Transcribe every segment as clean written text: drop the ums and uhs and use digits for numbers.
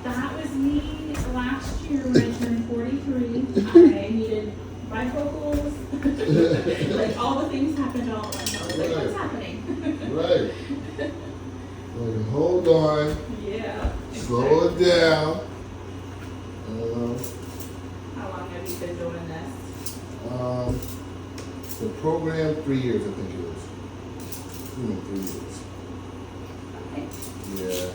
That was me last year when I turned 43. I needed bifocals. Like all the things happened all at once. I was like, what's happening? Right. Like, hold on. Yeah. Slow it down. How long have you been doing this? The program, 3 years, I think it was. 3 years. Okay. Yeah.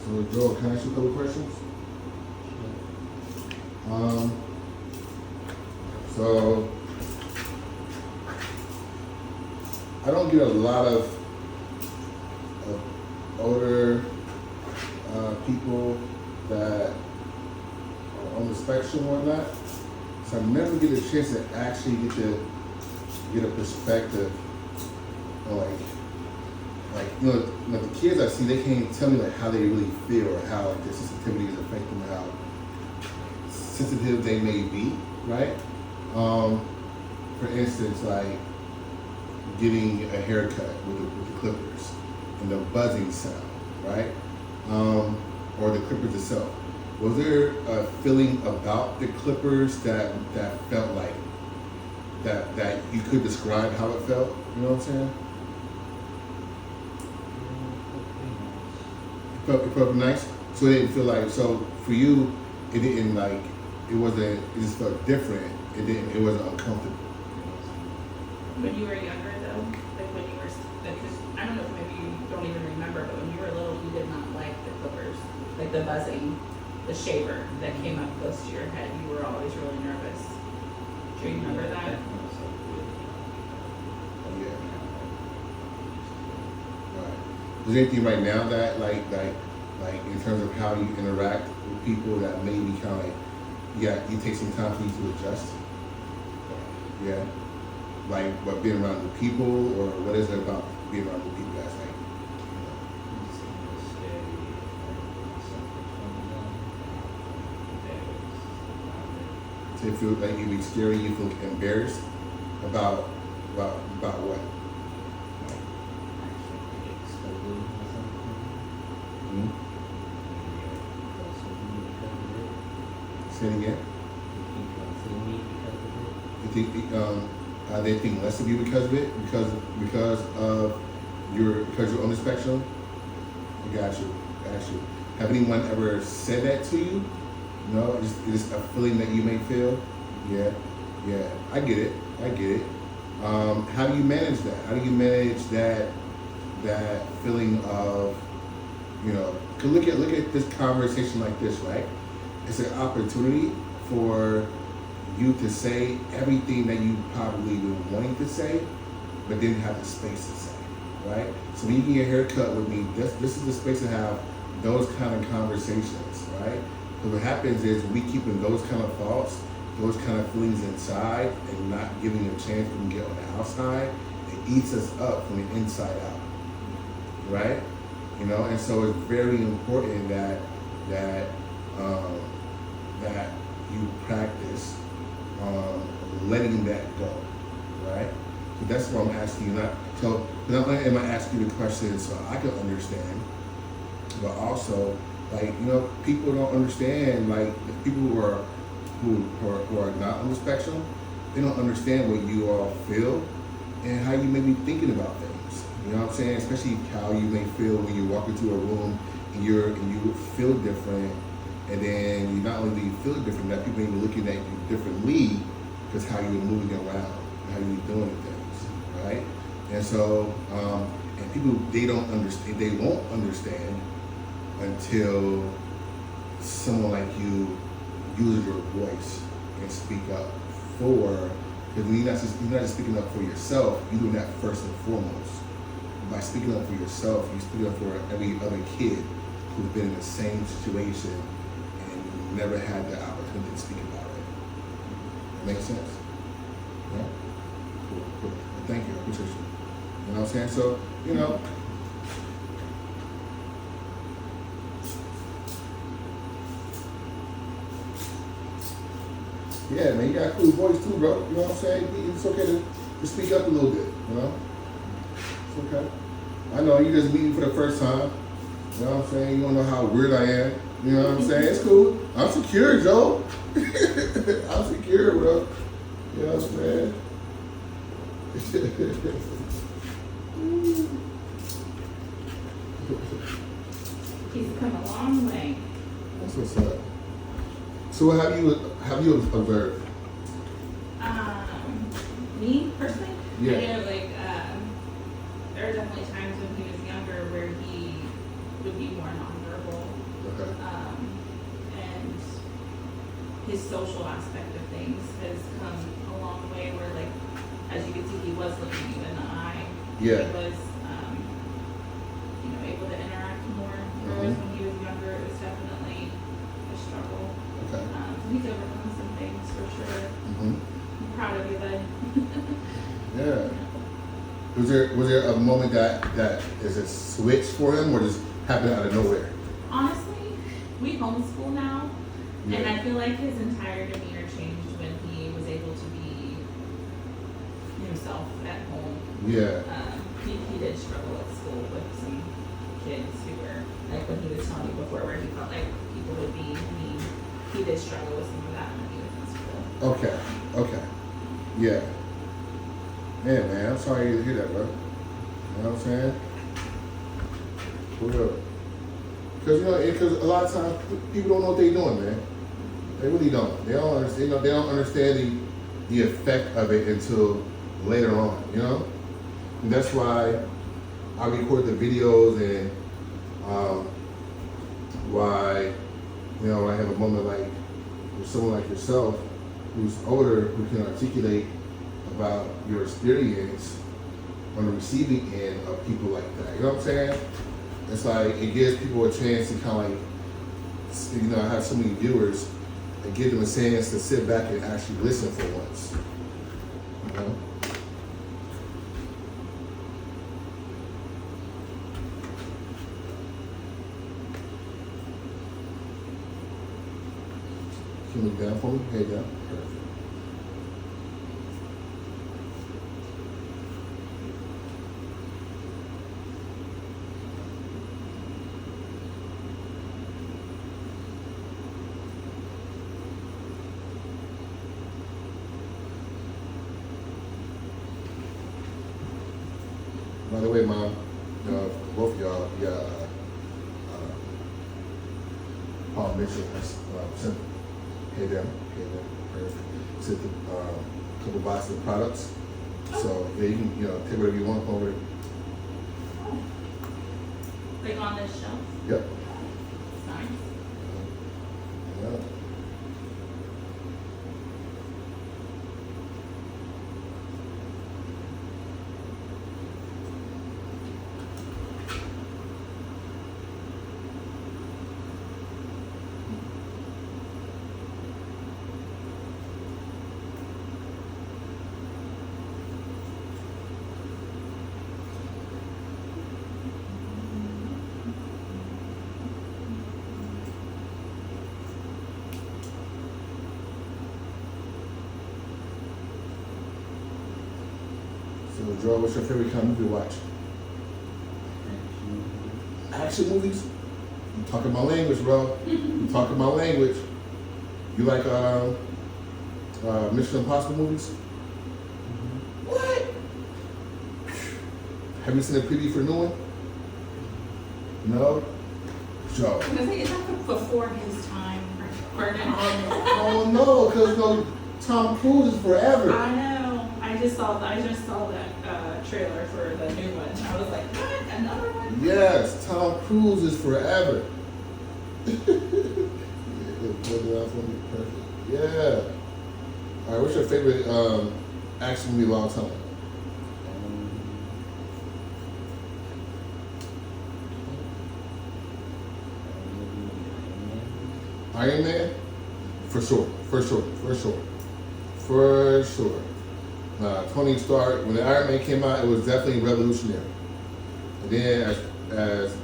So, Joel, can I ask you a couple questions? So I don't get a lot of older people that are on the spectrum or not. So I never get a chance to actually get a perspective on like the kids I see, they can't even tell me like how they really feel or how like their sensitivity is affecting how sensitive they may be, right? For instance, like getting a haircut with the clippers and the buzzing sound, right? Or the clippers itself. Was there a feeling about the clippers that felt like that you could describe how it felt? You know what I'm saying? It felt nice. So it didn't feel like, so for you, it didn't like, it just felt different. It wasn't uncomfortable. When you were younger though, like when you were, because I don't know if maybe you don't even remember, but when you were little, you did not like the clippers, like the buzzing, the shaver that came up close to your head. You were always really nervous. Do you remember that? Yeah. Right. Is there anything right now that like in terms of how you interact with people that maybe kind of like, you take some time for you to adjust? Yeah. Like, what, being around new people, or what is it about being around new people that's like, so you feel like you be scary, you feel embarrassed about what? Mm-hmm. Say it again. You think they think less of you because of it, because you're on the spectrum? I got you. Have anyone ever said that to you? No, it's a feeling that you may feel. Yeah. I get it. How do you manage that? How do you manage that feeling of, cause look at this conversation like this, right? It's an opportunity for you to say everything that you probably been wanting to say, but didn't have the space to say, right? So when you get your hair cut with me, this is the space to have those kind of conversations, right? So what happens is we keeping those kind of thoughts, those kind of feelings inside and not giving a chance to get on the outside. It eats us up from the inside out, right? And so it's very important that you practice letting that go, right? So that's what I'm asking you. Not only am I asking you the question so I can understand, but also, people don't understand. Like, the people who are not on the spectrum, they don't understand what you all feel and how you may be thinking about things. You know what I'm saying? Especially how you may feel when you walk into a room and you feel different. And then you not only do you feel different, that people may be looking at you differently because how you're moving around, how you're doing things, right? And so, and people, they don't understand, they won't understand until someone like you uses your voice and speak up for, because when you're not just speaking up for yourself, you're doing that first and foremost. By speaking up for yourself, you're speaking up for every other kid who's been in the same situation never had the opportunity to speak about it. That makes sense? Yeah? Cool. Well, thank you. I appreciate you. You know what I'm saying? So, you know. Yeah, man, you got a cool voice too, bro. You know what I'm saying? It's okay to speak up a little bit, you know? It's okay. I know you just meeting for the first time. You know what I'm saying? You don't know how weird I am. You know what I'm saying? It's cool. I'm secure, Joe. I'm secure, bro. You know what I'm saying? He's come a long way. That's what's up. So what have you observed? Me personally, Yeah. I know like there are definitely times when he was younger where he would be more nonverbal, Okay. and his social aspect of things has come a long way. Where like, as you can see, he was looking you in the eye. Yeah. He was, able to interact more. Whereas when he was younger, it was definitely a struggle. Okay. He's overcome some things for sure. Mm-hmm. I'm proud of you, bud. Yeah. Was there a moment that is a switch for him, or just happened out of nowhere? Honestly, we homeschool now, Yeah. and I feel like his entire demeanor changed when he was able to be himself at home. Yeah. He did struggle at school with some kids who were, like when he was telling me before, where he felt like people would be mean. He did struggle with some of that when he was in school. Okay. Yeah. Yeah, man. I'm sorry to hear that, bro. You know what I'm saying? For real. Because a lot of times people don't know what they're doing, man. They really don't. They don't understand. They don't understand the effect of it until later on. You know. And that's why I record the videos and why I have a moment like with someone like yourself who's older who can articulate about your experience on the receiving end of people like that. You know what I'm saying? It's like it gives people a chance to kind of like, have so many viewers and give them a chance to sit back and actually listen for once. You know? Can you look down for me? Head down. Perfect. By the way, Mom, both of y'all, Paul Mitchell has sent perfect. Sent a couple boxes of products. So yeah, you can take whatever you want over. Oh. Like on this shelf? Yep. It's nice. Yeah. So, Joel, what's your favorite kind of movie to watch? Action movies? You talking my language, bro. You talking my language. You like Mission Impossible movies? What? Have you seen a preview for a new one? No? Joe. I was gonna say, is that before his time? Pardon? Oh no, because Tom Cruise is forever. I know. I just saw that trailer for the new one. I was like, what? Another one? Yes, Tom Cruise is forever. Yeah. All right, what's your favorite action movie of all time? Iron Man? For sure. Tony Stark, when the Iron Man came out, it was definitely revolutionary. And then as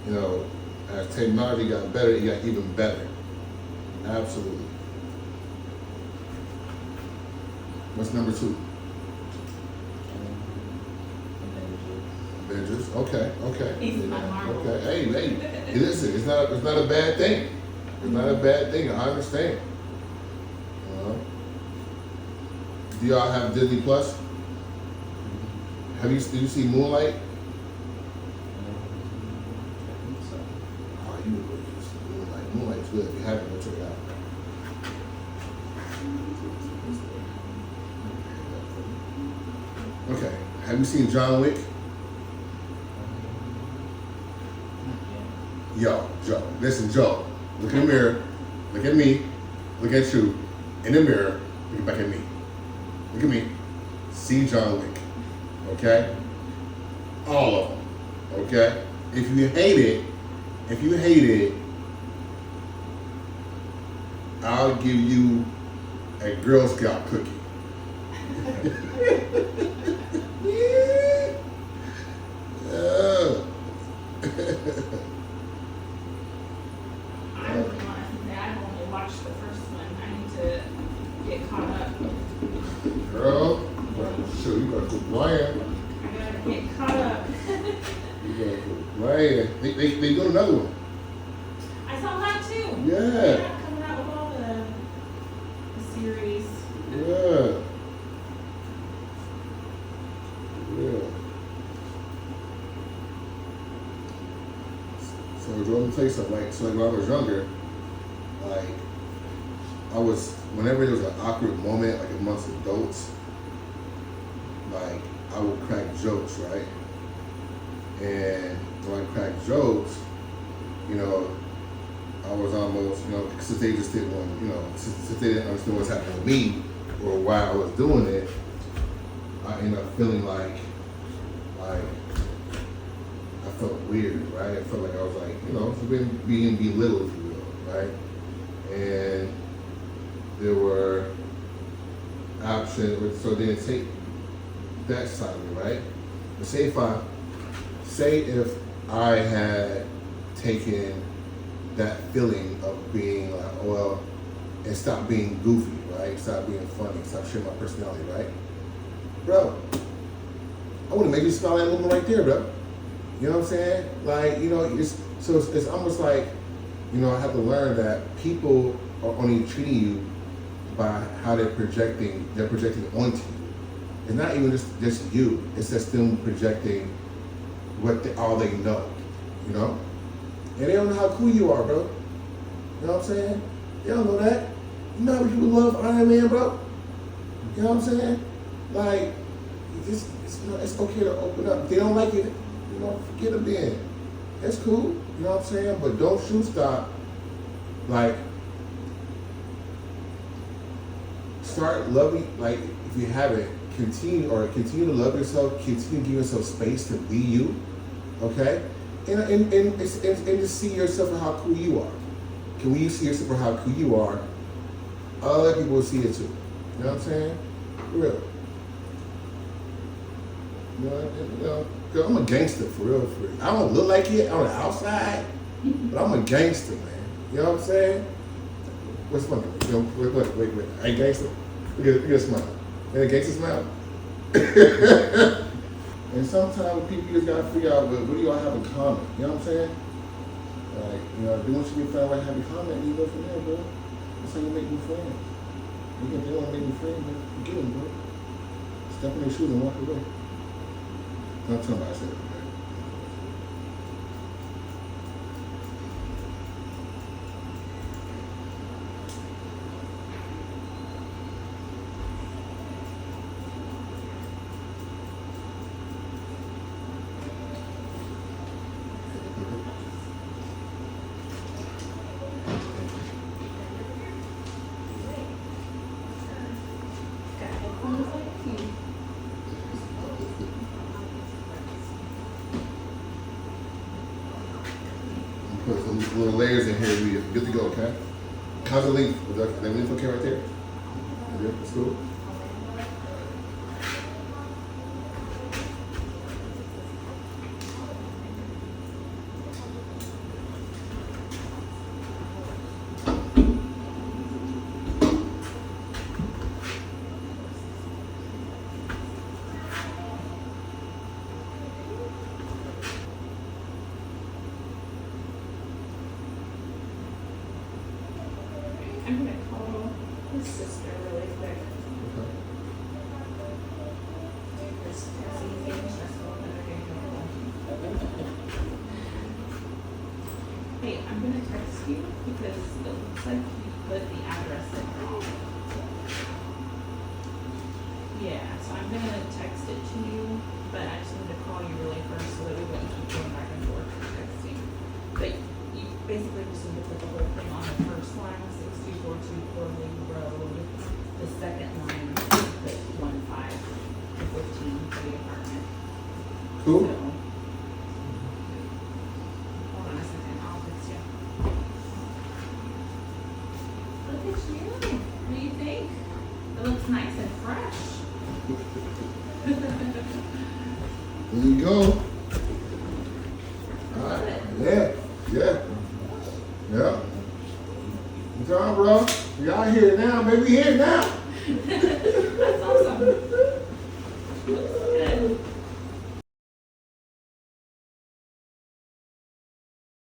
you know, as technology got better, it got even better. Absolutely. What's number 2? Avengers. Okay. He's my Marvel. Okay. Hey. Listen, it's not a bad thing. It's not a bad thing. I understand. Do y'all have Disney Plus? Did you see Moonlight? Oh, you would really see Moonlight. Moonlight's good. If you haven't, go check it out. Okay. Have you seen John Wick? Yo, Joe. Listen, Joe. Look in the mirror. Look at me. Look at you. In the mirror. Look back at me. Look at me. See John Wick. Okay? All of them. Okay? If you hate it, I'll give you a Girl Scout cookie. I've only watched the first one. I need to get caught up. Girl, sure, you gotta quit lying. I gotta get caught up. You gotta quit lying. They do another one. I saw that too. Yeah. They're coming out with all the series. Yeah. So let me tell you something. Like when I was younger, whenever there was an awkward moment, like amongst adults, like I would crack jokes, right? And when I cracked jokes, I was almost, since they just didn't want, since they didn't understand what's happening with me or why I was doing it, I ended up feeling like I felt weird, right? I felt like I was like, being belittled, if you will, right? And there were options, so then take that side of it, right? But say if I had taken that feeling of being like, and stop being goofy, right? Stop being funny, stop sharing my personality, right? Bro, I would have made you smile at that moment right there, bro. You know what I'm saying? Like, it's almost like, I have to learn that people are only treating you by how they're projecting onto you. It's not even just you, it's just them projecting all they know, And they don't know how cool you are, bro. You know what I'm saying? They don't know that. You know how many people love Iron Man, bro? You know what I'm saying? Like, it's okay to open up. If they don't like it, forget it then. That's cool, you know what I'm saying? But don't shoot stop. Like, start loving, like, if you haven't, continue to love yourself, continue to give yourself space to be you, okay? And to see yourself for how cool you are. When you see yourself for how cool you are, other people will see it too. You know what I'm saying? For real. Cause I'm a gangster, for real. I don't look like it on the outside, but I'm a gangster, man. You know what I'm saying? What's funny? Wait. I ain't gangster? Look at a smile. And a gangster smile? And sometimes people just gotta figure out, what do y'all have in common? You know what I'm saying? Like, if they want you to find out what have in common, you go from there, bro. That's how you make new friends. If they want to make new friends, man, forget them, bro. Step in their shoes and walk away. Don't tell me I said it, man. Put some little layers in here. We good to go, okay? How's the length? Is that length okay right there? Yeah, that's cool. his sister really quick. Okay. This Cassie's getting stressful and they're getting normal. Hey, I'm gonna text you because it looks like you put the address in wrong. Yeah, so I'm gonna text it to you, but I just wanted to call you really first so that we wouldn't keep going back and forth for texting. But you basically just need to put the whole thing on the first line, 6242 Corley Road. The second line, put 15 to 15 for the apartment. Cool. So, hold on a second, I'll text you. Look at you. What do you think? It looks nice and fresh. There you go. I love it. Yeah. Yeah. Yeah. Good job, bro. We out here now, baby. We here now.